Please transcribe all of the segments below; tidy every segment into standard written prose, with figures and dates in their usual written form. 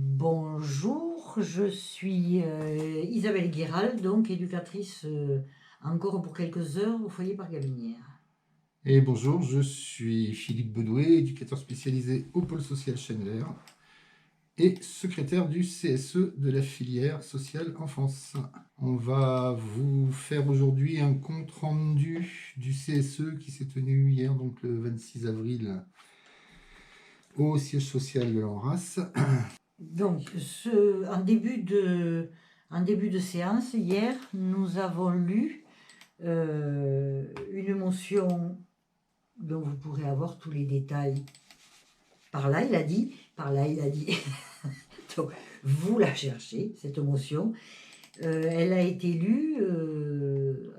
Bonjour, je suis Isabelle Guéral, donc éducatrice encore pour quelques heures au foyer par Gabinière. Et bonjour, je suis Philippe Bedoué, éducateur spécialisé au pôle social Chenler et secrétaire du CSE de la filière sociale enfance. On va vous faire aujourd'hui un compte rendu du CSE qui s'est tenu hier, donc le 26 avril, au siège social de l'Anras. Donc, en début de séance, hier, nous avons lu une motion dont vous pourrez avoir tous les détails. Par là, il a dit, par là, il a dit. Donc, vous la cherchez, cette motion. Elle a été lue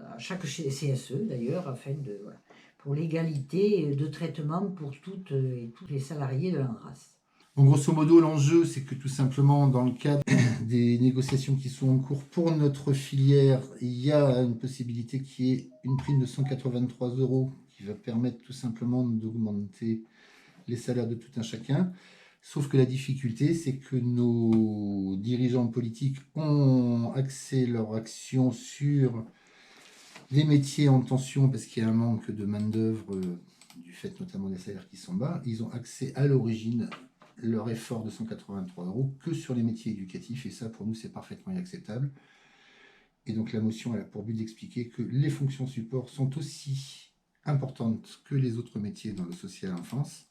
à chaque CSE d'ailleurs, afin de, voilà, pour l'égalité de traitement pour toutes et tous les salariés de l'ANRAS. En grosso modo, l'enjeu, c'est que tout simplement, dans le cadre des négociations qui sont en cours pour notre filière, il y a une possibilité qui est une prime de 183 € qui va permettre tout simplement d'augmenter les salaires de tout un chacun. Sauf que la difficulté, c'est que nos dirigeants politiques ont axé leur action sur les métiers en tension parce qu'il y a un manque de main-d'œuvre du fait notamment des salaires qui sont bas. Ils ont axé à l'origine leur effort de 183 € que sur les métiers éducatifs, et ça pour nous c'est parfaitement inacceptable. Et donc la motion elle a pour but d'expliquer que les fonctions support sont aussi importantes que les autres métiers dans le social enfance.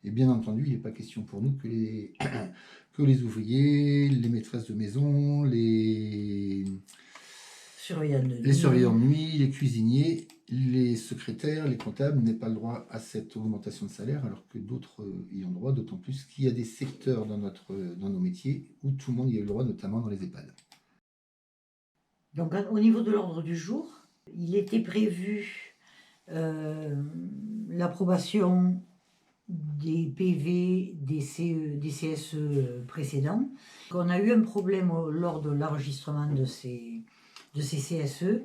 Et bien entendu, il n'est pas question pour nous que les ouvriers, les maîtresses de maison, les surveillants de nuit, les cuisiniers, les secrétaires, les comptables n'aient pas le droit à cette augmentation de salaire, alors que d'autres y ont droit, d'autant plus qu'il y a des secteurs dans nos métiers où tout le monde y a eu le droit, notamment dans les EHPAD. Donc, au niveau de l'ordre du jour, il était prévu l'approbation des PV, des CSE précédents. On a eu un problème lors de l'enregistrement de ces CSE.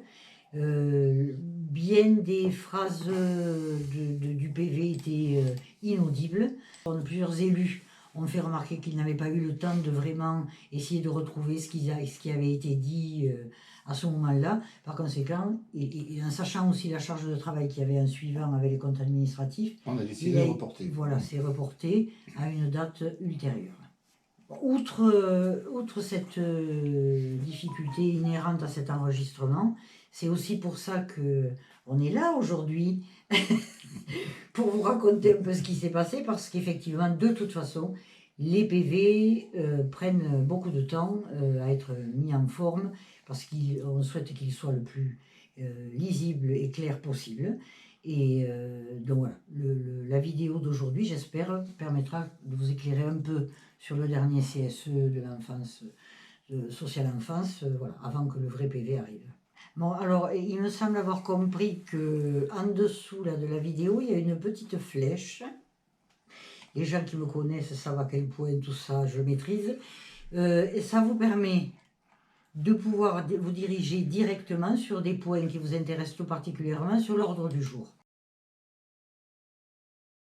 Bien des phrases du PV étaient inaudibles. Plusieurs élus ont fait remarquer qu'ils n'avaient pas eu le temps de vraiment essayer de retrouver ce qui avait été dit à ce moment-là. Par conséquent, et en sachant aussi la charge de travail qu'il y avait en suivant avec les comptes administratifs, on a décidé de reporter. Voilà, c'est reporté à une date ultérieure. Outre cette difficulté inhérente à cet enregistrement, c'est aussi pour ça qu'on est là aujourd'hui, pour vous raconter un peu ce qui s'est passé, parce qu'effectivement, de toute façon, les PV prennent beaucoup de temps à être mis en forme, parce qu'on souhaite qu'ils soient le plus lisible et clair possible. Et donc voilà, la vidéo d'aujourd'hui, j'espère, permettra de vous éclairer un peu sur le dernier CSE de l'enfance, social enfance, voilà, avant que le vrai PV arrive. Bon, alors, il me semble avoir compris qu'en dessous là, de la vidéo, il y a une petite flèche. Les gens qui me connaissent savent à quel point tout ça je maîtrise. Et ça vous permet de pouvoir vous diriger directement sur des points qui vous intéressent tout particulièrement sur l'ordre du jour.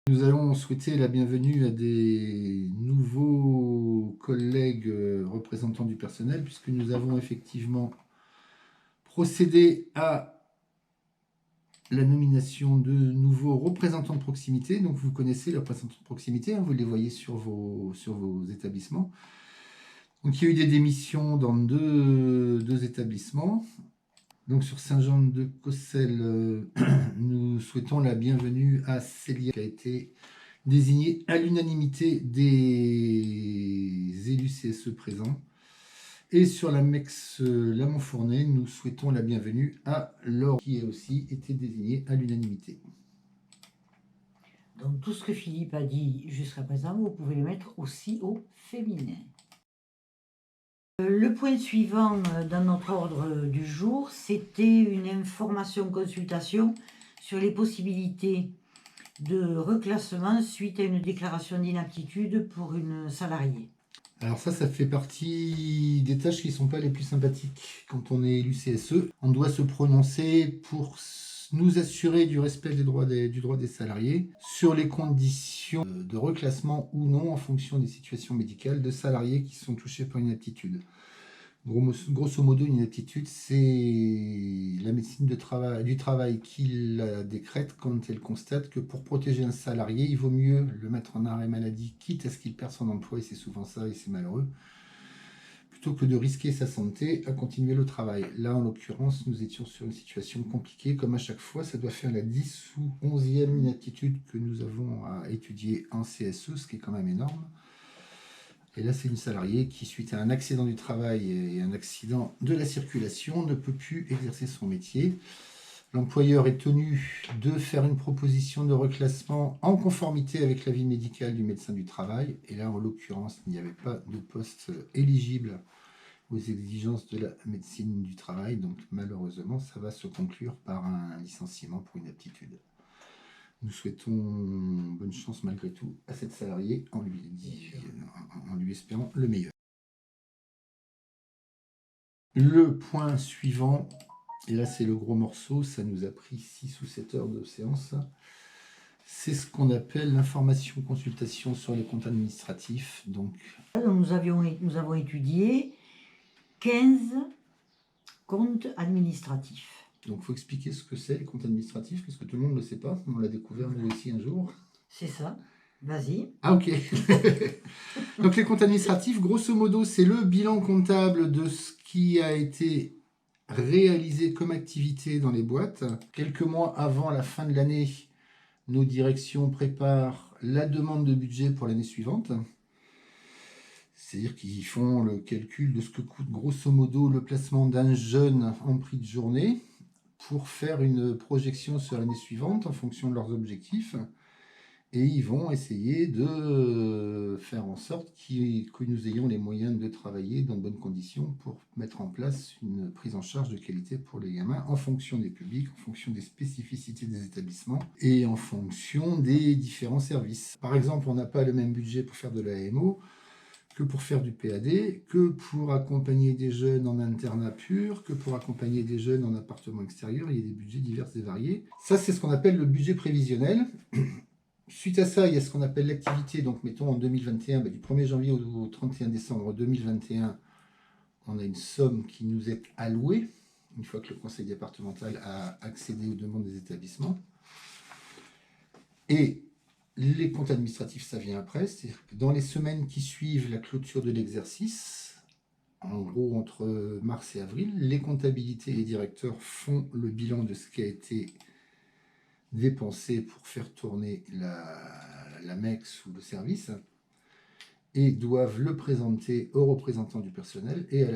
Nous allons souhaiter la bienvenue à des nouveaux collègues représentants du personnel, puisque nous avons effectivement procédé à la nomination de nouveaux représentants de proximité. Donc vous connaissez les représentants de proximité, hein, vous les voyez sur vos établissements. Donc il y a eu des démissions dans deux établissements. Donc sur Saint-Jean-de-Cossel, nous souhaitons la bienvenue à Célia, qui a été désignée à l'unanimité des élus CSE présents. Et sur la MEX Lamont-Fournay, nous souhaitons la bienvenue à Laure, qui a aussi été désignée à l'unanimité. Donc tout ce que Philippe a dit jusqu'à présent, vous pouvez le mettre aussi au féminin. Le point suivant dans notre ordre du jour, c'était une information-consultation sur les possibilités de reclassement suite à une déclaration d'inaptitude pour une salariée. Alors ça fait partie des tâches qui ne sont pas les plus sympathiques quand on est élu CSE. On doit se prononcer pour nous assurer du respect du droit des salariés sur les conditions de reclassement ou non en fonction des situations médicales de salariés qui sont touchés par une inaptitude. Grosso modo, une inaptitude, c'est la médecine du travail qui la décrète quand elle constate que pour protéger un salarié, il vaut mieux le mettre en arrêt maladie, quitte à ce qu'il perde son emploi, et c'est souvent ça, et c'est malheureux, plutôt que de risquer sa santé à continuer le travail. Là, en l'occurrence, nous étions sur une situation compliquée. Comme à chaque fois, ça doit faire la 10 ou 11e inaptitude que nous avons à étudier en CSE, ce qui est quand même énorme. Et là, c'est une salariée qui, suite à un accident du travail et un accident de la circulation, ne peut plus exercer son métier. L'employeur est tenu de faire une proposition de reclassement en conformité avec l'avis médical du médecin du travail. Et là, en l'occurrence, il n'y avait pas de poste éligible aux exigences de la médecine du travail. Donc, malheureusement, ça va se conclure par un licenciement pour inaptitude. Nous souhaitons bonne chance malgré tout à cette salariée en lui espérant le meilleur. Le point suivant, et là c'est le gros morceau, ça nous a pris 6 ou 7 heures de séance, c'est ce qu'on appelle l'information consultation sur les comptes administratifs. Donc, nous avons étudié 15 comptes administratifs. Donc, il faut expliquer ce que c'est, les comptes administratifs, parce que tout le monde ne le sait pas. On l'a découvert, nous aussi, un jour. C'est ça. Vas-y. Ah, ok. Donc, les comptes administratifs, grosso modo, c'est le bilan comptable de ce qui a été réalisé comme activité dans les boîtes. Quelques mois avant la fin de l'année, nos directions préparent la demande de budget pour l'année suivante. C'est-à-dire qu'ils font le calcul de ce que coûte grosso modo le placement d'un jeune en prix de journée, pour faire une projection sur l'année suivante en fonction de leurs objectifs. Et ils vont essayer de faire en sorte que nous ayons les moyens de travailler dans de bonnes conditions pour mettre en place une prise en charge de qualité pour les gamins en fonction des publics, en fonction des spécificités des établissements et en fonction des différents services. Par exemple, on n'a pas le même budget pour faire de l'AMO que pour faire du PAD, que pour accompagner des jeunes en internat pur, que pour accompagner des jeunes en appartement extérieur. Il y a des budgets divers et variés. Ça, c'est ce qu'on appelle le budget prévisionnel. Suite à ça, il y a ce qu'on appelle l'activité. Donc, mettons en 2021, du 1er janvier au 31 décembre 2021, on a une somme qui nous est allouée, une fois que le conseil départemental a accédé aux demandes des établissements. Et les comptes administratifs, ça vient après. C'est-à-dire que dans les semaines qui suivent la clôture de l'exercice, en gros entre mars et avril, les comptabilités et les directeurs font le bilan de ce qui a été dépensé pour faire tourner la MEX ou le service et doivent le présenter aux représentants du personnel et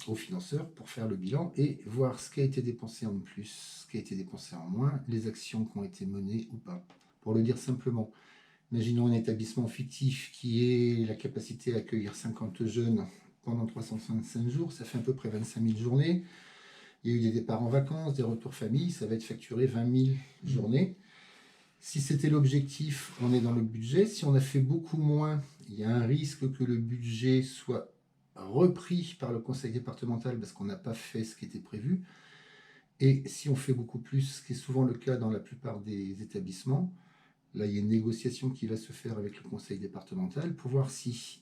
aux financeurs pour faire le bilan et voir ce qui a été dépensé en plus, ce qui a été dépensé en moins, les actions qui ont été menées ou pas. Pour le dire simplement, imaginons un établissement fictif qui ait la capacité à accueillir 50 jeunes pendant 365 jours, ça fait à peu près 25 000 journées. Il y a eu des départs en vacances, des retours famille, ça va être facturé 20 000 journées. Si c'était l'objectif, on est dans le budget. Si on a fait beaucoup moins, il y a un risque que le budget soit repris par le conseil départemental parce qu'on n'a pas fait ce qui était prévu. Et si on fait beaucoup plus, ce qui est souvent le cas dans la plupart des établissements, là il y a une négociation qui va se faire avec le conseil départemental pour voir si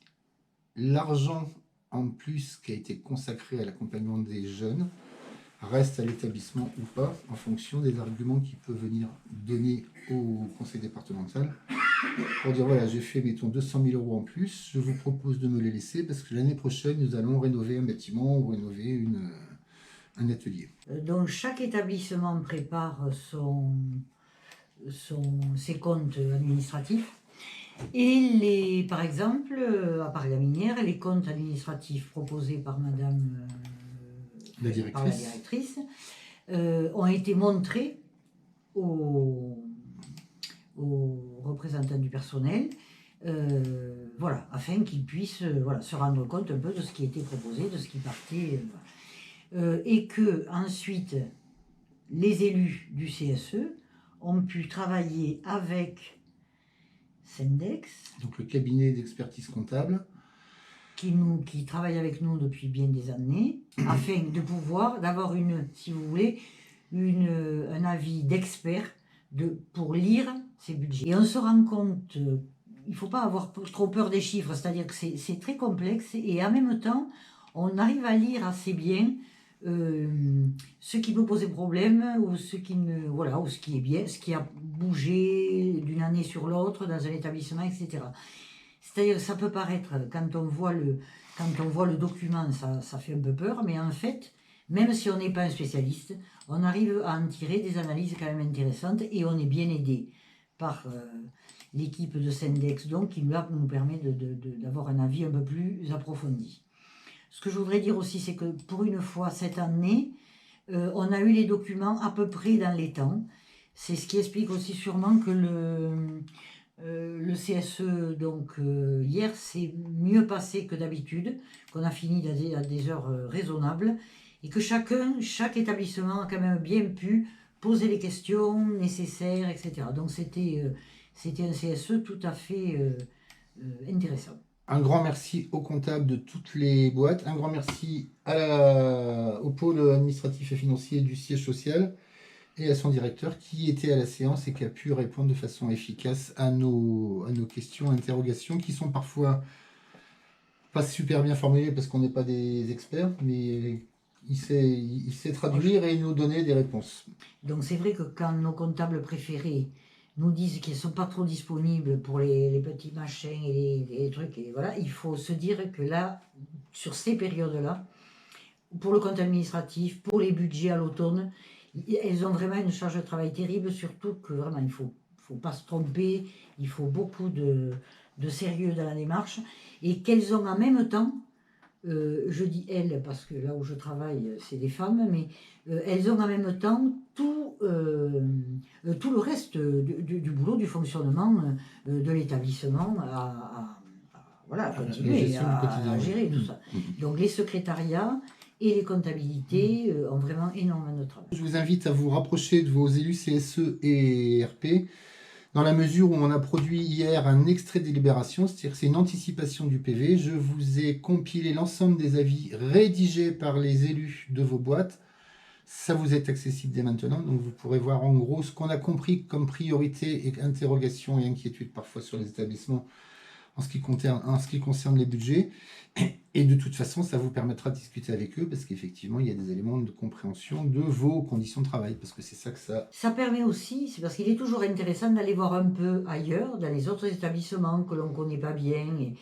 l'argent en plus qui a été consacré à l'accompagnement des jeunes reste à l'établissement ou pas, en fonction des arguments qu'il peut venir donner au conseil départemental, pour dire voilà, j'ai fait, mettons, 200 000 euros en plus, je vous propose de me les laisser, parce que l'année prochaine, nous allons rénover un bâtiment ou rénover un atelier. Donc, chaque établissement prépare ses comptes administratifs. Et par exemple, à Paris-la-Minière, les comptes administratifs proposés par Madame la directrice ont été montrés aux représentants du personnel, afin qu'ils puissent se rendre compte un peu de ce qui était proposé, de ce qui partait, et que ensuite les élus du CSE ont pu travailler avec Sendex, donc le cabinet d'expertise comptable, qui travaille avec nous depuis bien des années, afin d'avoir si vous voulez, un avis d'expert pour lire ces budgets. Et on se rend compte, il ne faut pas avoir trop peur des chiffres, c'est-à-dire que c'est très complexe et en même temps, on arrive à lire assez bien ce qui peut poser problème ou ce qui est bien, ce qui a bougé d'une année sur l'autre dans un établissement, etc. C'est-à-dire que ça peut paraître, quand on voit le document, ça fait un peu peur, mais en fait, même si on n'est pas un spécialiste, on arrive à en tirer des analyses quand même intéressantes et on est bien aidé par l'équipe de Sendex, donc qui nous permet d'avoir un avis un peu plus approfondi. Ce que je voudrais dire aussi, c'est que pour une fois, cette année, on a eu les documents à peu près dans les temps. C'est ce qui explique aussi sûrement que le CSE, donc hier, s'est mieux passé que d'habitude, qu'on a fini à des heures raisonnables, et que chaque établissement a quand même bien pu poser les questions nécessaires, etc. Donc c'était un CSE tout à fait intéressant. Un grand merci aux comptables de toutes les boîtes. Un grand merci au pôle administratif et financier du siège social et à son directeur qui était à la séance et qui a pu répondre de façon efficace à nos questions, interrogations qui sont parfois pas super bien formulées parce qu'on n'est pas des experts, mais il sait traduire et nous donner des réponses. Donc c'est vrai que quand nos comptables préférés nous disent qu'ils ne sont pas trop disponibles pour les petits machins et les trucs, et voilà, il faut se dire que là, sur ces périodes-là, pour le compte administratif, pour les budgets à l'automne, elles ont vraiment une charge de travail terrible, surtout que vraiment il ne faut pas se tromper, il faut beaucoup de sérieux dans la démarche, et qu'elles ont en même temps, je dis elles parce que là où je travaille c'est des femmes, mais elles ont en même temps tout le reste du boulot, du fonctionnement de l'établissement à continuer à gérer tout ça. Donc les secrétariats et les comptabilités ont vraiment énormément de travail. Je vous invite à vous rapprocher de vos élus CSE et RP, dans la mesure où on a produit hier un extrait de délibération, c'est-à-dire que c'est une anticipation du PV. Je vous ai compilé l'ensemble des avis rédigés par les élus de vos boîtes. Ça vous est accessible dès maintenant, donc vous pourrez voir en gros ce qu'on a compris comme priorité et interrogation et inquiétude parfois sur les établissements en ce qui concerne les budgets. Et de toute façon, ça vous permettra de discuter avec eux parce qu'effectivement, il y a des éléments de compréhension de vos conditions de travail, parce que c'est ça que ça... Ça permet aussi, c'est parce qu'il est toujours intéressant d'aller voir un peu ailleurs, dans les autres établissements que l'on ne connaît pas bien, et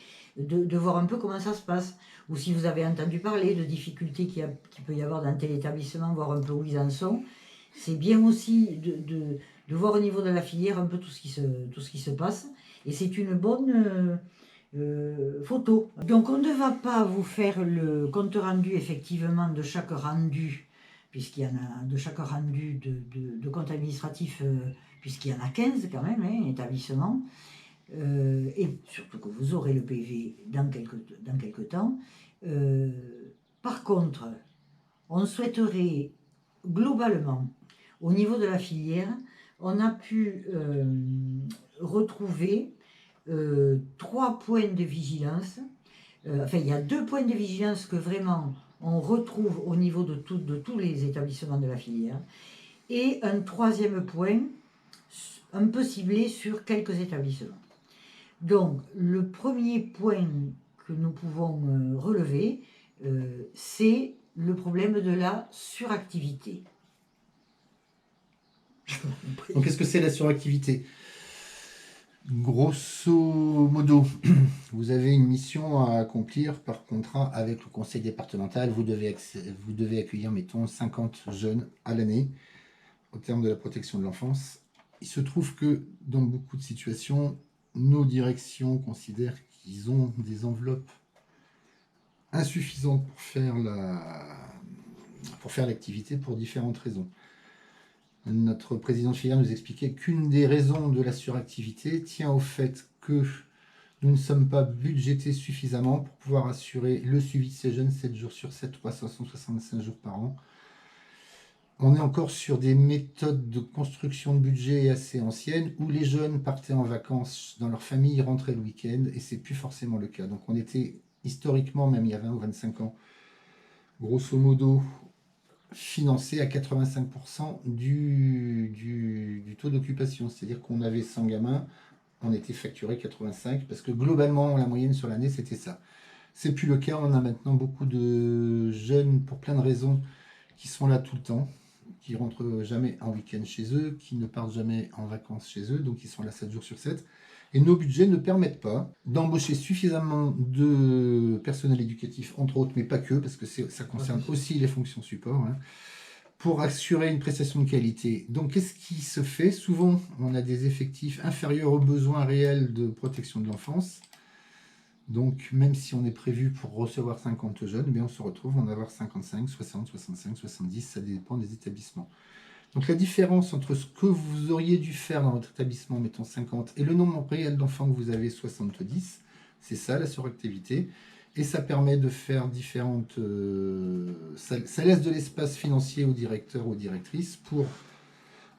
de voir un peu comment ça se passe. Ou si vous avez entendu parler de difficultés qu'il peut y avoir dans tel établissement, voir un peu où ils en sont. C'est bien aussi de voir au niveau de la filière un peu tout ce qui se passe. Et c'est une bonne... photo. Donc on ne va pas vous faire le compte rendu effectivement de chaque rendu, puisqu'il y en a de chaque rendu de compte administratif, puisqu'il y en a 15 quand même, établissements, et surtout que vous aurez le PV dans quelques temps. Par contre, on souhaiterait globalement, au niveau de la filière, on a pu retrouver 3 points de vigilance. Il y a 2 points de vigilance que vraiment on retrouve au niveau de tous les établissements de la filière, et un 3e point un peu ciblé sur quelques établissements. Donc le premier point que nous pouvons relever, c'est le problème de la suractivité. Donc qu'est-ce que c'est la suractivité ? Grosso modo, vous avez une mission à accomplir par contrat avec le conseil départemental. Vous devez accueillir, mettons, 50 jeunes à l'année au terme de la protection de l'enfance. Il se trouve que dans beaucoup de situations, nos directions considèrent qu'ils ont des enveloppes insuffisantes pour faire l'activité pour différentes raisons. Notre président de filière nous expliquait qu'une des raisons de la suractivité tient au fait que nous ne sommes pas budgétés suffisamment pour pouvoir assurer le suivi de ces jeunes 7 jours sur 7, 365 jours par an. On est encore sur des méthodes de construction de budget assez anciennes où les jeunes partaient en vacances dans leur famille, rentraient le week-end, et c'est plus forcément le cas. Donc on était historiquement, même il y a 20 ou 25 ans, grosso modo, financé à 85% du taux d'occupation. C'est-à-dire qu'on avait 100 gamins, on était facturé 85, parce que globalement, la moyenne sur l'année, c'était ça. C'est plus le cas, on a maintenant beaucoup de jeunes, pour plein de raisons, qui sont là tout le temps, qui rentrent jamais en week-end chez eux, qui ne partent jamais en vacances chez eux, donc ils sont là 7 jours sur 7. Et nos budgets ne permettent pas d'embaucher suffisamment de personnel éducatif, entre autres, mais pas que, parce que ça concerne aussi les fonctions support, hein, pour assurer une prestation de qualité. Donc qu'est-ce qui se fait? Souvent, on a des effectifs inférieurs aux besoins réels de protection de l'enfance. Donc, même si on est prévu pour recevoir 50 jeunes, mais on se retrouve en avoir 55, 60, 65, 70, ça dépend des établissements. Donc, la différence entre ce que vous auriez dû faire dans votre établissement, mettons 50, et le nombre réel d'enfants que vous avez, 70, c'est ça la suractivité. Et ça permet de faire différentes... ça laisse de l'espace financier aux directeurs, aux directrices pour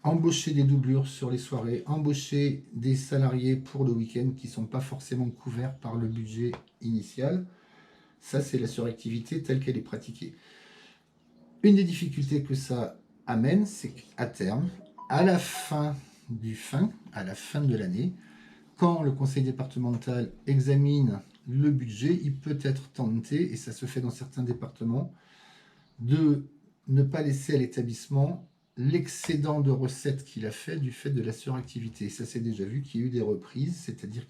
embaucher des doublures sur les soirées, embaucher des salariés pour le week-end qui ne sont pas forcément couverts par le budget initial. Ça, c'est la suractivité telle qu'elle est pratiquée. Une des difficultés que ça amène, c'est qu'à terme, à la fin de l'année, quand le conseil départemental examine le budget, il peut être tenté, et ça se fait dans certains départements, de ne pas laisser à l'établissement l'excédent de recettes qu'il a fait du fait de la suractivité. Ça s'est déjà vu qu'il y a eu des reprises, c'est-à-dire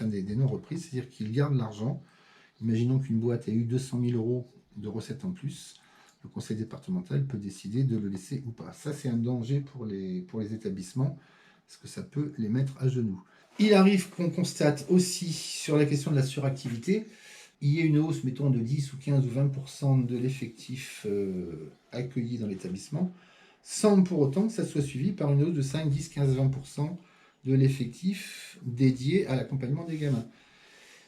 des non-reprises, c'est-à-dire qu'il garde l'argent. Imaginons qu'une boîte ait eu 200 000 euros de recettes en plus. Le conseil départemental peut décider de le laisser ou pas. Ça, c'est un danger pour les établissements, parce que ça peut les mettre à genoux. Il arrive qu'on constate aussi sur la question de la suractivité, il y a une hausse, mettons, de 10 ou 15 ou 20% de l'effectif accueilli dans l'établissement, sans pour autant que ça soit suivi par une hausse de 5, 10, 15, 20% de l'effectif dédié à l'accompagnement des gamins.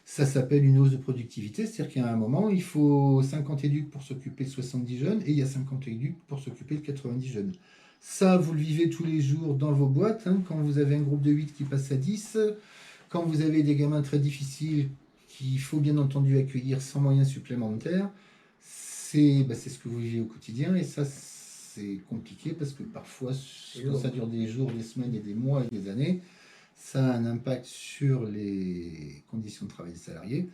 Ça s'appelle une hausse de productivité, c'est-à-dire qu'à un moment, il faut 50 éducs pour s'occuper de 70 jeunes, et il y a 50 éducs pour s'occuper de 90 jeunes. Ça, vous le vivez tous les jours dans vos boîtes, hein, quand vous avez un groupe de 8 qui passe à 10, quand vous avez des gamins très difficiles qu'il faut bien entendu accueillir sans moyens supplémentaires, c'est ce que vous vivez au quotidien, et ça, c'est compliqué parce que parfois, quand ça dure des jours, des semaines et des mois et des années, ça a un impact sur les conditions de travail des salariés,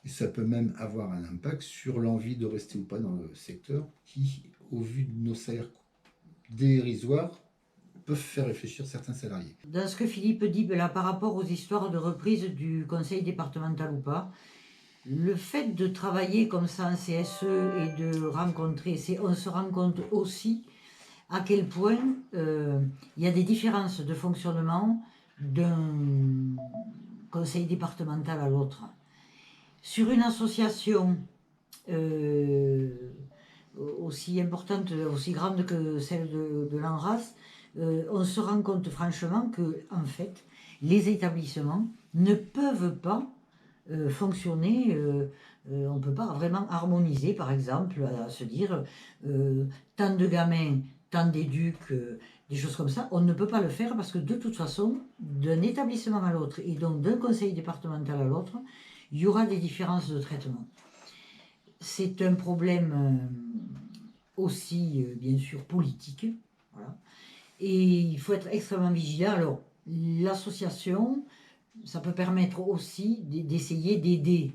et ça peut même avoir un impact sur l'envie de rester ou pas dans le secteur qui, au vu de nos salaires dérisoires, peuvent faire réfléchir certains salariés. Dans ce que Philippe dit là, par rapport aux histoires de reprise du conseil départemental ou pas, le fait de travailler comme ça en CSE et de rencontrer, on se rend compte aussi à quel point il y a des différences de fonctionnement d'un conseil départemental à l'autre. Sur une association aussi importante, aussi grande que celle de l'ANRAS, on se rend compte franchement que, en fait, les établissements ne peuvent pas fonctionner, on ne peut pas vraiment harmoniser, par exemple, à se dire tant de gamins, tant d'éducs, des choses comme ça, on ne peut pas le faire parce que de toute façon, d'un établissement à l'autre et donc d'un conseil départemental à l'autre, il y aura des différences de traitement. C'est un problème aussi, bien sûr, politique. Voilà. Et il faut être extrêmement vigilant. Alors, l'association, ça peut permettre aussi d'essayer d'aider,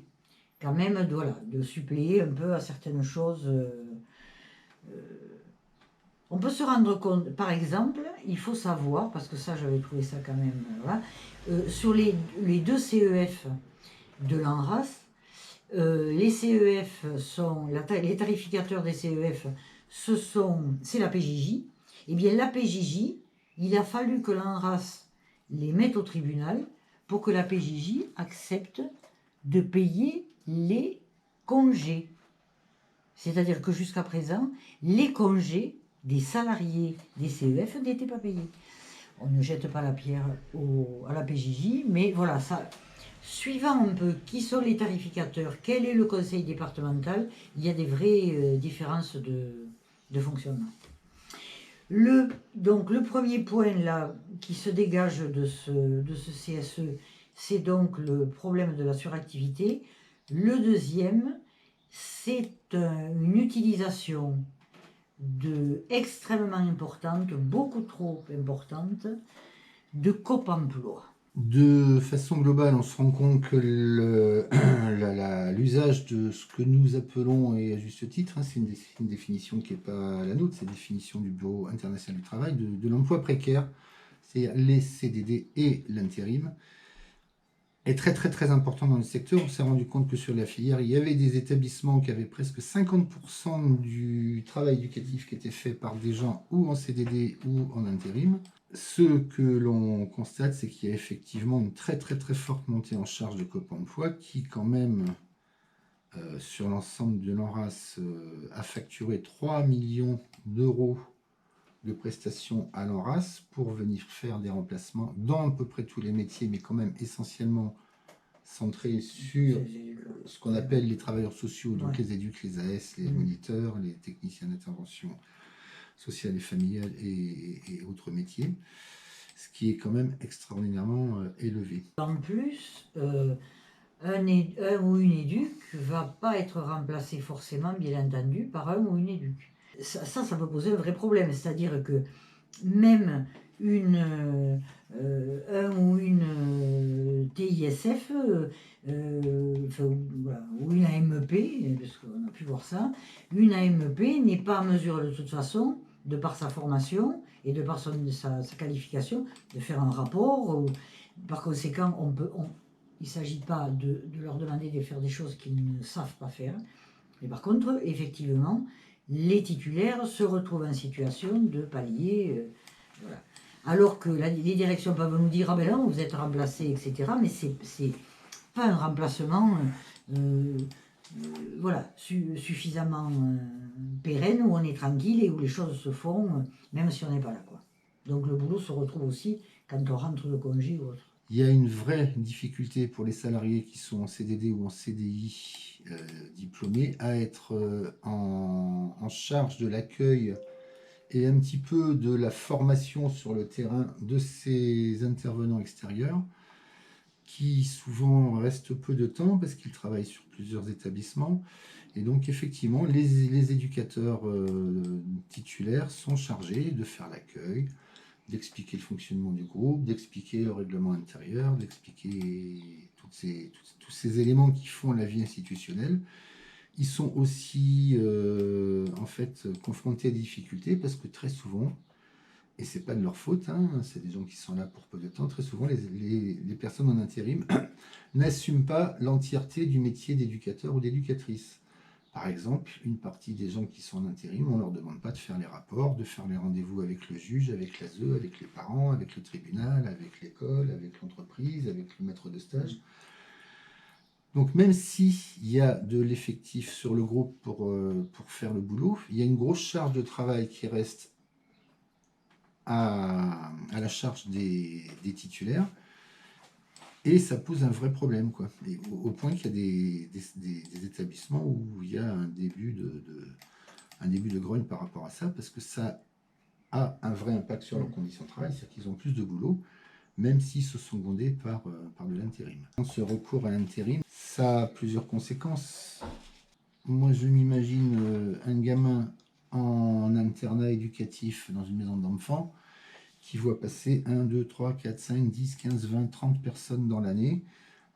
quand même, de suppléer un peu à certaines choses. On peut se rendre compte, par exemple, il faut savoir, parce que ça, j'avais trouvé ça quand même, voilà, sur les deux CEF de l'ANRAS, les CEF sont, les tarificateurs des CEF, c'est la PJJ. Eh bien, la PJJ, il a fallu que l'ANRAS les mette au tribunal pour que la PJJ accepte de payer les congés. C'est-à-dire que jusqu'à présent, les congés des salariés des CEF n'étaient pas payés. On ne jette pas la pierre à la PJJ, mais voilà, ça, suivant un peu qui sont les tarificateurs, quel est le conseil départemental, il y a des vraies différences de fonctionnement. Donc le premier point là qui se dégage de ce CSE, c'est donc le problème de la suractivité. Le deuxième, c'est une utilisation extrêmement importante, beaucoup trop importante, de COP emploi. De façon globale, on se rend compte que l'usage de ce que nous appelons, et à juste titre, hein, c'est une définition qui n'est pas la nôtre, c'est la définition du Bureau international du travail, de l'emploi précaire, c'est-à-dire les CDD et l'intérim, est très très très important dans le secteur. On s'est rendu compte que sur la filière, il y avait des établissements qui avaient presque 50% du travail éducatif qui était fait par des gens ou en CDD ou en intérim. Ce que l'on constate, c'est qu'il y a effectivement une très très très forte montée en charge de Coop Emploi qui quand même, sur l'ensemble de l'ANRAS, a facturé 3 millions d'euros de prestations à l'ANRAS pour venir faire des remplacements dans à peu près tous les métiers, mais quand même essentiellement centrés sur ce qu'on appelle les travailleurs sociaux, donc les éducs, les AS, les moniteurs, les techniciens d'intervention sociale et familiale et autres métiers, ce qui est quand même extraordinairement élevé. En plus, un ou une éduc ne va pas être remplacé forcément, bien entendu, par un ou une éduc. Ça peut poser un vrai problème, c'est-à-dire que même un ou une TISF ou une AMEP, parce qu'on a pu voir ça, une AMEP n'est pas en mesure de toute façon, de par sa formation et de par sa qualification, de faire un rapport. Par conséquent, il ne s'agit pas de leur demander de faire des choses qu'ils ne savent pas faire. Mais par contre, effectivement, les titulaires se retrouvent en situation de pallier. Voilà. Alors que les directions peuvent nous dire, ah ben non, vous êtes remplacé, etc. Mais c'est pas un remplacement suffisamment pérenne, où on est tranquille et où les choses se font, même si on n'est pas là, quoi. Donc le boulot se retrouve aussi quand on rentre de congé ou autre. Il y a une vraie difficulté pour les salariés qui sont en CDD ou en CDI diplômés à être en charge de l'accueil et un petit peu de la formation sur le terrain de ces intervenants extérieurs qui souvent restent peu de temps parce qu'ils travaillent sur plusieurs établissements. Et donc effectivement, les éducateurs titulaires sont chargés de faire l'accueil, d'expliquer le fonctionnement du groupe, d'expliquer le règlement intérieur, d'expliquer tous ces éléments qui font la vie institutionnelle. Ils sont aussi en fait confrontés à des difficultés parce que très souvent, et c'est pas de leur faute, hein, c'est des gens qui sont là pour peu de temps, très souvent les personnes en intérim n'assument pas l'entièreté du métier d'éducateur ou d'éducatrice. Par exemple, une partie des gens qui sont en intérim, on ne leur demande pas de faire les rapports, de faire les rendez-vous avec le juge, avec l'ASE, avec les parents, avec le tribunal, avec l'école, avec l'entreprise, avec le maître de stage. Donc même s'il y a de l'effectif sur le groupe pour faire le boulot, il y a une grosse charge de travail qui reste à la charge des titulaires. Et ça pose un vrai problème, quoi. Et au point qu'il y a des établissements où il y a un début de grogne par rapport à ça, parce que ça a un vrai impact sur leurs conditions de travail, c'est-à-dire qu'ils ont plus de boulot, même s'ils se sont bondés par de l'intérim. Ce recours à l'intérim, ça a plusieurs conséquences. Moi, je m'imagine un gamin en internat éducatif dans une maison d'enfants qui voit passer 1, 2, 3, 4, 5, 10, 15, 20, 30 personnes dans l'année.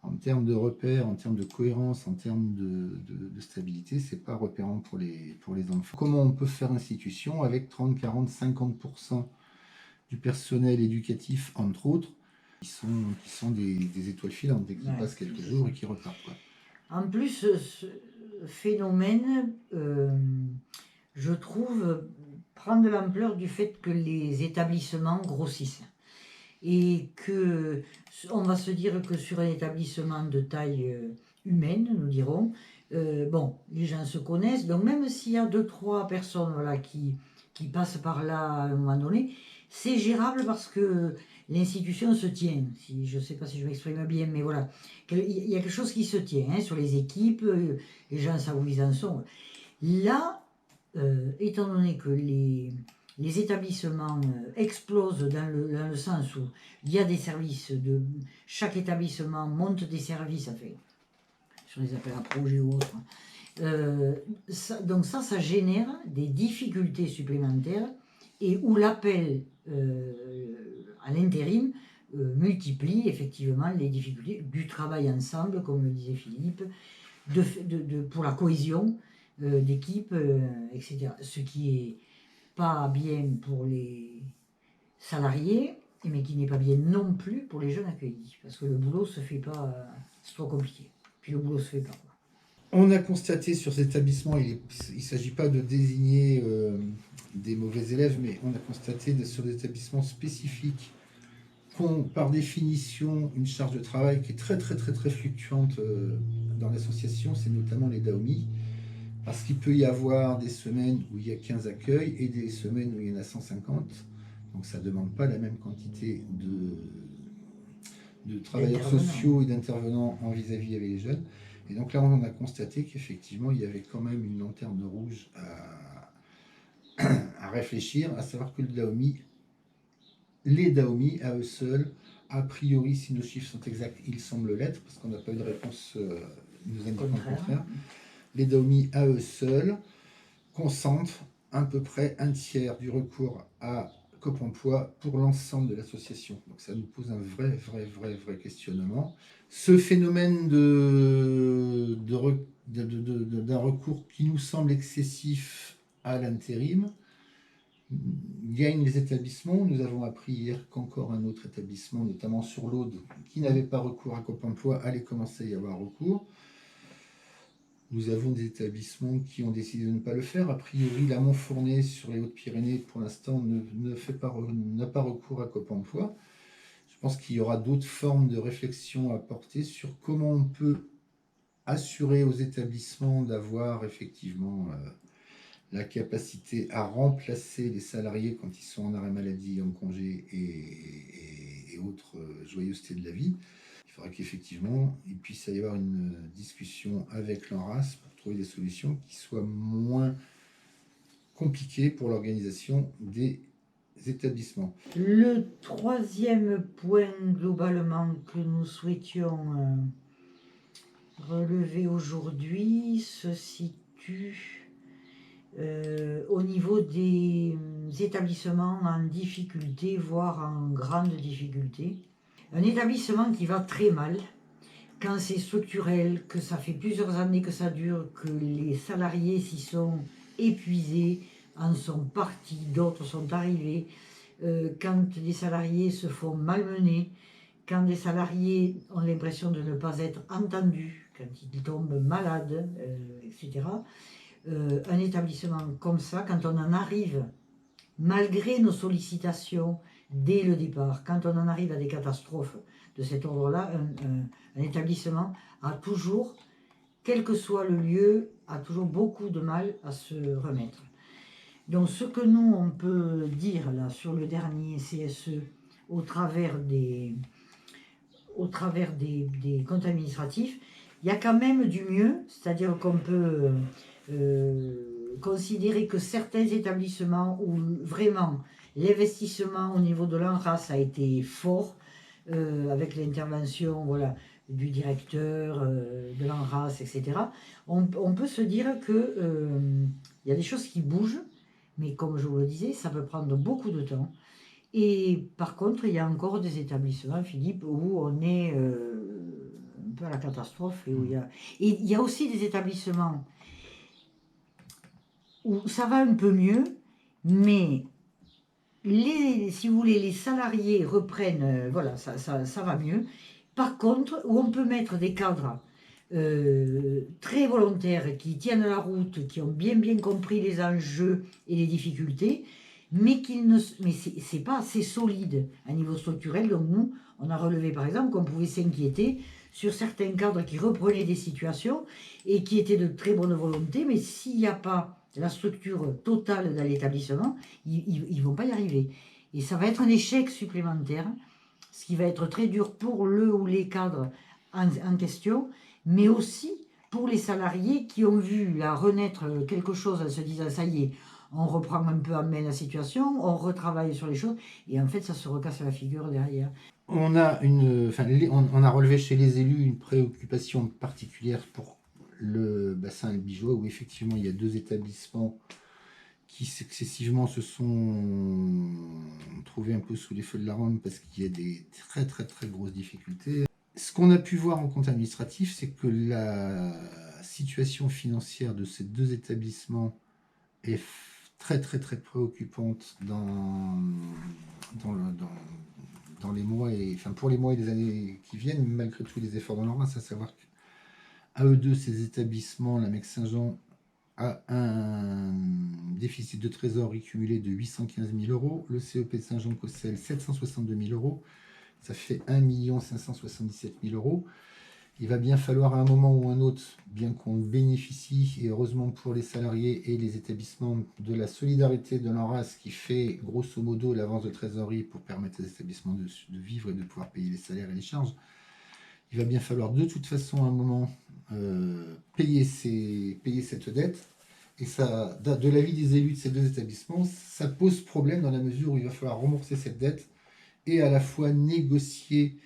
En termes de repères, en termes de cohérence, en termes de stabilité, c'est pas repérant pour les enfants. Comment on peut faire institution avec 30, 40, 50% du personnel éducatif, entre autres, qui sont des étoiles filantes, dès qu'ils passent quelques jours et qui repartent, quoi. En plus, ce phénomène, je trouve, prend de l'ampleur du fait que les établissements grossissent. Et on va se dire que sur un établissement de taille humaine, nous dirons, les gens se connaissent, donc même s'il y a 2-3 personnes qui passent par là à un moment donné, c'est gérable parce que l'institution se tient. Je ne sais pas si je m'exprime bien, mais voilà. Il y a quelque chose qui se tient sur les équipes, les gens savent où ils en sont. Là, étant donné que les établissements explosent dans le sens où il y a des services, chaque établissement monte des services, sur les appels à projets ou autres, Donc ça génère des difficultés supplémentaires et où l'appel à l'intérim multiplie effectivement les difficultés du travail ensemble, comme le disait Philippe, pour la cohésion d'équipe, etc. Ce qui est pas bien pour les salariés, mais qui n'est pas bien non plus pour les jeunes accueillis, parce que le boulot se fait pas, c'est trop compliqué. Puis le boulot se fait pas. On a constaté sur cet établissement, il ne s'agit pas de désigner des mauvais élèves, mais on a constaté sur des établissements spécifiques qu'ont par définition une charge de travail qui est très fluctuante dans l'association, c'est notamment les DAOMI, parce qu'il peut y avoir des semaines où il y a 15 accueils et des semaines où il y en a 150, donc ça ne demande pas la même quantité de travailleurs sociaux et d'intervenants en vis-à-vis avec les jeunes. Et donc là, on a constaté qu'effectivement, il y avait quand même une lanterne rouge à réfléchir, à savoir que les DAOMI, à eux seuls, a priori, si nos chiffres sont exacts, ils semblent l'être, parce qu'on n'a pas eu de réponse nous indiquant le contraire. Les DAOMI, à eux seuls, concentrent à peu près un tiers du recours à Coop Emploi pour l'ensemble de l'association. Donc ça nous pose un vrai questionnement. Ce phénomène d'un recours qui nous semble excessif à l'intérim gagne les établissements. Nous avons appris hier qu'encore un autre établissement, notamment sur l'Aude, qui n'avait pas recours à Coop Emploi, allait commencer à y avoir recours. Nous avons des établissements qui ont décidé de ne pas le faire. A priori, la Montfournais sur les Hautes-Pyrénées, pour l'instant, n'a pas recours à Coop Emploi. Je pense qu'il y aura d'autres formes de réflexion à porter sur comment on peut assurer aux établissements d'avoir effectivement la capacité à remplacer les salariés quand ils sont en arrêt maladie, en congé et autres joyeusetés de la vie. Il faudra qu'effectivement, il puisse y avoir une discussion avec l'ANRAS pour trouver des solutions qui soient moins compliquées pour l'organisation des établissements. Le troisième point globalement que nous souhaitions relever aujourd'hui se situe au niveau des établissements en difficulté, voire en grande difficulté. Un établissement qui va très mal, quand c'est structurel, que ça fait plusieurs années que ça dure, que les salariés s'y sont épuisés, en sont partis, d'autres sont arrivés, quand des salariés se font malmener, quand des salariés ont l'impression de ne pas être entendus, quand ils tombent malades, etc. Un établissement comme ça, quand on en arrive, malgré nos sollicitations dès le départ, quand on en arrive à des catastrophes de cet ordre-là, un établissement a toujours, quel que soit le lieu, a toujours beaucoup de mal à se remettre. Donc ce que nous, on peut dire là sur le dernier CSE, au travers des comptes administratifs, il y a quand même du mieux, c'est-à-dire qu'on peut considérer que certains établissements où vraiment l'investissement au niveau de l'ANRAS a été fort, avec l'intervention du directeur de l'ANRAS, etc., on peut se dire qu'il y a des choses qui bougent, mais comme je vous le disais, ça peut prendre beaucoup de temps. Et par contre, il y a encore des établissements, Philippe, où on est un peu à la catastrophe. Et il y a aussi des établissements où ça va un peu mieux, mais si vous voulez, les salariés reprennent, ça va mieux. Par contre, où on peut mettre des cadres très volontaires, qui tiennent la route, qui ont bien compris les enjeux et les difficultés, mais c'est pas assez solide à niveau structurel. Donc nous, on a relevé par exemple qu'on pouvait s'inquiéter sur certains cadres qui reprenaient des situations et qui étaient de très bonne volonté, mais s'il n'y a pas la structure totale dans l'établissement, ils vont pas y arriver. Et ça va être un échec supplémentaire, ce qui va être très dur pour le ou les cadres en question, mais aussi pour les salariés qui ont vu là renaître quelque chose en se disant ça y est, on reprend un peu en main la situation, on retravaille sur les choses, et en fait ça se recasse la figure derrière. On a relevé chez les élus une préoccupation particulière pour le bassin albigeois, où effectivement il y a 2 établissements qui successivement se sont trouvés un peu sous les feux de la rampe parce qu'il y a des très très très grosses difficultés. Ce qu'on a pu voir en compte administratif, c'est que la situation financière de ces 2 établissements est très très très préoccupante dans les mois pour les mois et les années qui viennent, malgré tous les efforts dans leur main. C'est à savoir qu'à eux deux, ces établissements, la Mecque Saint-Jean a un déficit de trésorerie cumulé de 815 000 euros, le CEP de Saint-Jean-de-Cossel 762 000 euros, ça fait 1 577 000 euros. Il va bien falloir à un moment ou un autre, bien qu'on bénéficie, et heureusement pour les salariés et les établissements, de la solidarité de l'ANRAS qui fait grosso modo l'avance de trésorerie pour permettre aux établissements de vivre et de pouvoir payer les salaires et les charges. Il va bien falloir de toute façon à un moment payer cette dette. Et ça, de l'avis des élus de ces 2 établissements, ça pose problème dans la mesure où il va falloir rembourser cette dette et à la fois négocier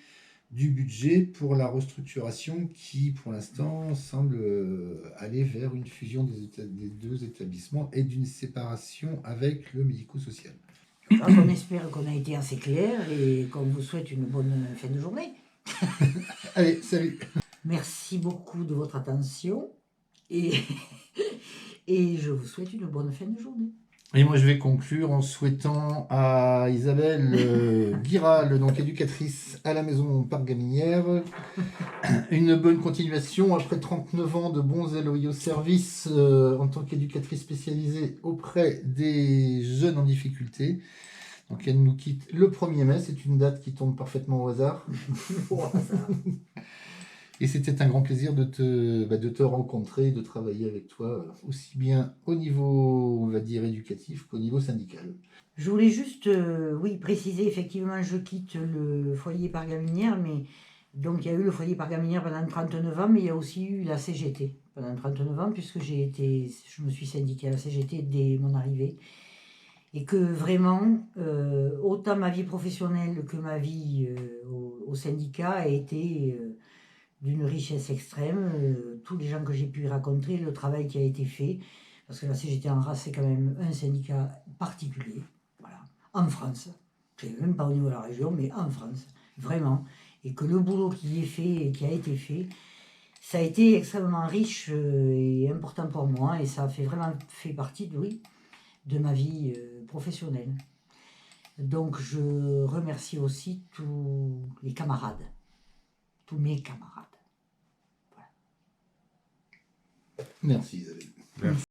du budget pour la restructuration qui, pour l'instant, semble aller vers une fusion des 2 établissements et d'une séparation avec le médico-social. On espère qu'on a été assez clair et qu'on vous souhaite une bonne fin de journée. Allez, salut. Merci beaucoup de votre attention et je vous souhaite une bonne fin de journée. Et moi, je vais conclure en souhaitant à Isabelle Guiral, donc éducatrice à la maison Parc Gaminière, une bonne continuation après 39 ans de bons et loyaux services en tant qu'éducatrice spécialisée auprès des jeunes en difficulté. Donc elle nous quitte le 1er mai, c'est une date qui tombe parfaitement au hasard. Et c'était un grand plaisir de te rencontrer, de travailler avec toi, aussi bien au niveau, on va dire, éducatif qu'au niveau syndical. Je voulais juste préciser, effectivement, je quitte le foyer Parc Gaminière, mais donc il y a eu le foyer Parc Gaminière pendant 39 ans, mais il y a aussi eu la CGT pendant 39 ans, puisque je me suis syndiquée à la CGT dès mon arrivée. Et que vraiment, autant ma vie professionnelle que ma vie au syndicat a été d'une richesse extrême. Tous les gens que j'ai pu rencontrer, le travail qui a été fait, parce que la CGT ANRAS, c'est quand même un syndicat particulier, voilà, en France. C'est même pas au niveau de la région, mais en France, vraiment. Et que le boulot qui est fait et qui a été fait, ça a été extrêmement riche et important pour moi, et ça a vraiment fait partie de ma vie professionnelle. Donc je remercie aussi tous les camarades, tous mes camarades. Merci Isabelle. Merci.